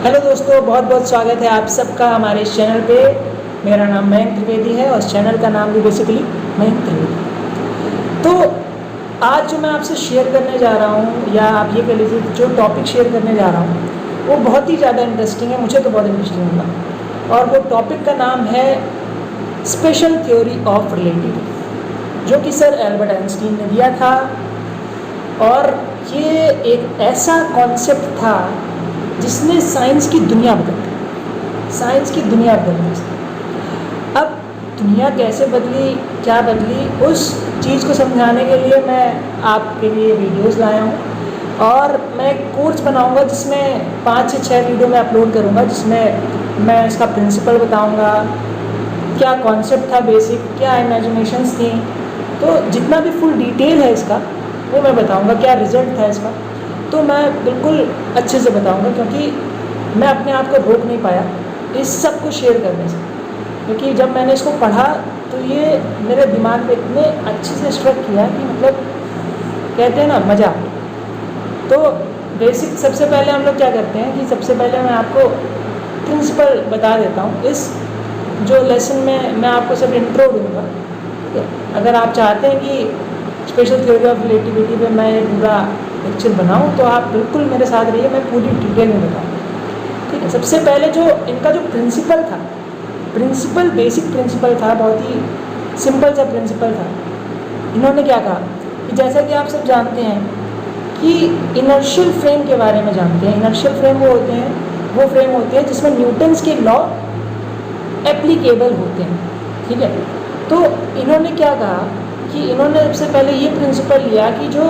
Hello दोस्तों, बहुत बहुत स्वागत है आप सबका हमारे इस चैनल पे। मेरा नाम मयंक त्रिवेदी है और इस चैनल का नाम भी बेसिकली मयंक त्रिवेदी। तो आज जो मैं आपसे शेयर करने जा रहा हूँ, या आप ये कह लीजिए जो टॉपिक शेयर करने जा रहा हूँ, वो बहुत ही ज़्यादा इंटरेस्टिंग है। मुझे तो बहुत इंटरेस्टिंग लगा। और वो टॉपिक का नाम है स्पेशल थ्योरी ऑफ रिलेटिविटी, जो कि सर एल्बर्ट आइंस्टीन ने दिया था। और ये एक ऐसा कॉन्सेप्ट था जिसने साइंस की दुनिया बदल दी। साइंस की दुनिया बदल दी। अब दुनिया कैसे बदली, क्या बदली, उस चीज़ को समझाने के लिए मैं आपके लिए वीडियोस लाया हूँ। और मैं एक कोर्स बनाऊँगा जिसमें 5 से 6 वीडियो मैं अपलोड करूँगा, जिसमें मैं इसका प्रिंसिपल बताऊँगा, क्या कॉन्सेप्ट था बेसिक, क्या इमेजिनेशंस थी। तो जितना भी फुल डिटेल है इसका वो मैं बताऊँगा, क्या रिज़ल्ट था इसका। तो मैं बिल्कुल अच्छे से बताऊंगा, क्योंकि मैं अपने आप को रोक नहीं पाया इस सब को शेयर करने से। क्योंकि जब मैंने इसको पढ़ा तो ये मेरे दिमाग में इतने अच्छे से स्ट्रक किया कि मतलब कहते हैं ना, मज़ा। तो बेसिक सबसे पहले हम लोग क्या करते हैं कि सबसे पहले मैं आपको प्रिंसिपल बता देता हूँ। इस जो लेसन में मैं आपको सब इंट्रो दूँगा। ठीक है, अगर आप चाहते हैं कि स्पेशल थ्योरी ऑफ रिलेटिविटी पे मैं पूरा लेक्चर बनाऊँ तो आप बिल्कुल मेरे साथ रहिए, मैं पूरी डिटेल में बताऊँ। ठीक है, सबसे पहले जो इनका जो प्रिंसिपल था, प्रिंसिपल बेसिक प्रिंसिपल था, बहुत ही सिंपल सा प्रिंसिपल था। इन्होंने क्या कहा कि जैसा कि आप सब जानते हैं कि इनर्शियल फ्रेम के बारे में जानते हैं। इनर्शियल फ्रेम वो फ्रेम होते हैं जिसमें न्यूटन्स के लॉ एप्लीकेबल होते हैं। ठीक है, तो इन्होंने क्या कहा कि इन्होंने सबसे पहले ये प्रिंसिपल लिया कि जो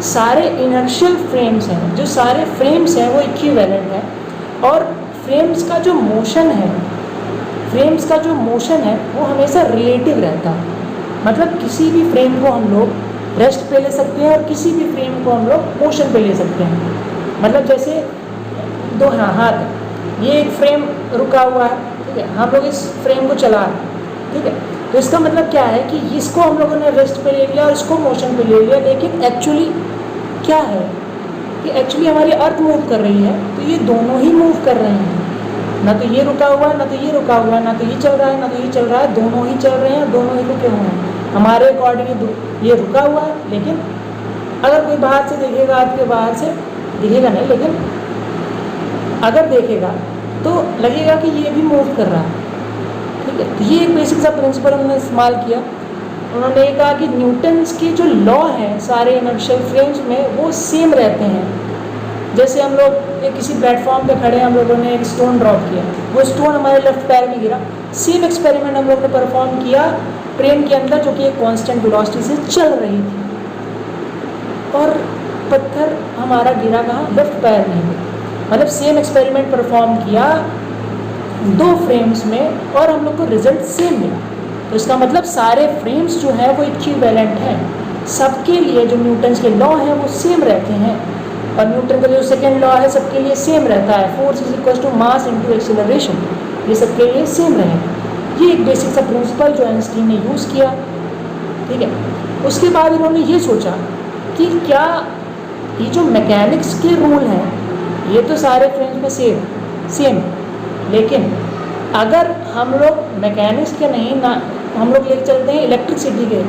सारे इनर्शियल फ्रेम्स हैं, जो सारे फ्रेम्स हैं वो इक्विवेलेंट हैं। और फ्रेम्स का जो मोशन है वो हमेशा रिलेटिव रहता है। मतलब किसी भी फ्रेम को हम लोग रेस्ट पे ले सकते हैं और किसी भी फ्रेम को हम लोग मोशन पे ले सकते हैं। मतलब जैसे दो हाथ, ये एक फ्रेम रुका हुआ है, ठीक है, हम लोग इस फ्रेम को चला रहे हैं। ठीक है, तो इसका मतलब क्या है कि इसको हम लोगों ने रेस्ट पे ले लिया और इसको मोशन पे ले लिया। लेकिन एक्चुअली क्या है कि एक्चुअली हमारी अर्थ मूव कर रही है, तो ये दोनों ही मूव कर रहे हैं। ना तो ये रुका हुआ है, ना तो ये रुका हुआ है, ना तो ये चल रहा है, ना तो ये चल रहा है। दोनों ही चल रहे हैं, दोनों ही रुके हुए हैं। हमारे अकॉर्डिंग ये रुका हुआ है, लेकिन अगर कोई बाहर से देखेगा, आपके बाहर से दिखेगा नहीं, लेकिन अगर देखेगा तो लगेगा कि ये भी मूव कर रहा है। ठीक है, तो ये एक बेसिक सा प्रिंसिपल उन्होंने इस्तेमाल किया। उन्होंने ये कहा कि न्यूटन्स के जो लॉ हैं सारे इनर्शियल फ्रेम्स में वो सेम रहते हैं। जैसे हम लोग किसी प्लेटफॉर्म पे खड़े हैं, हम लोगों ने एक स्टोन ड्रॉप किया, वो स्टोन हमारे लेफ्ट पैर में गिरा। सेम एक्सपेरिमेंट हम लोगों ने परफॉर्म किया ट्रेन के अंदर, जो कि एक कांस्टेंट वेलोसिटी से चल रही थी, और पत्थर हमारा गिरा कहाँ, लेफ्ट पैर में। मतलब सेम एक्सपेरिमेंट परफॉर्म किया 2 फ्रेम्स में और हम लोग को रिजल्ट सेम मिला। तो इसका मतलब सारे फ्रेम्स जो हैं वो इक्विवेलेंट हैं। सबके लिए जो न्यूटन्स के लॉ हैं वो सेम रहते हैं। और न्यूटन का जो सेकेंड लॉ है सबके लिए सेम रहता है, force is equal to mass into acceleration. ये सबके लिए सेम रहेगा। ये एक बेसिक सा प्रिंसिपल जो आइंस्टीन ने यूज़ किया। ठीक है, उसके बाद इन्होंने ये सोचा कि क्या ये जो मैकेनिक्स के रूल हैं ये तो सारे फ्रेम्स में सेम, लेकिन अगर हम लोग मैकेनिक्स के नहीं ना, हम लोग लेके चलते हैं इलेक्ट्रिसिटी के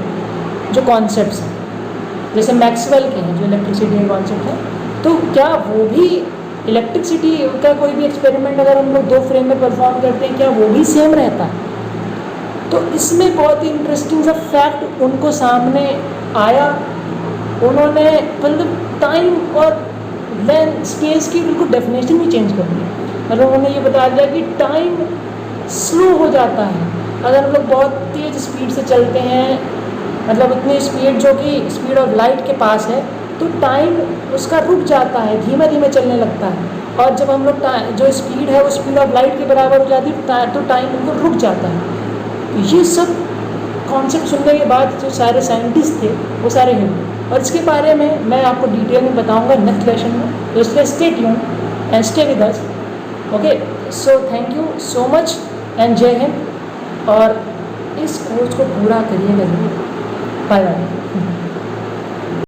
जो कॉन्सेप्ट्स हैं, जैसे मैक्सवेल के हैं जो इलेक्ट्रिसिटी के कॉन्सेप्ट हैं, तो क्या वो भी इलेक्ट्रिसिटी का कोई भी एक्सपेरिमेंट अगर हम लोग 2 फ्रेम में परफॉर्म करते हैं, क्या वो भी सेम रहता है? तो इसमें बहुत ही इंटरेस्टिंग सा फैक्ट उनको सामने आया। उन्होंने मतलब टाइम और लेंथ स्पेस की बिल्कुल डेफिनेशन भी चेंज कर दी। मतलब उन्होंने ये बता दिया कि टाइम स्लो हो जाता है अगर हम लोग बहुत तेज़ स्पीड से चलते हैं। मतलब उतनी स्पीड जो कि स्पीड ऑफ लाइट के पास है, तो टाइम उसका रुक जाता है, धीमे धीमे चलने लगता है। और जब हम लोग जो स्पीड है वो स्पीड ऑफ लाइट के बराबर हो जाती है तो टाइम बिल्कुल रुक जाता है। तो ये सब कॉन्सेप्ट सुनने के बाद जो सारे साइंटिस्ट थे वो सारे हिल गए। और इसके बारे में मैं आपको डिटेल में बताऊंगा नेक्स्ट लेसन में। तो इसलिए stay tuned and stay with us. Okay, so thank you so much and जय हिंद। और इस कोर्स को पूरा करिएगा जरूर। Bye bye.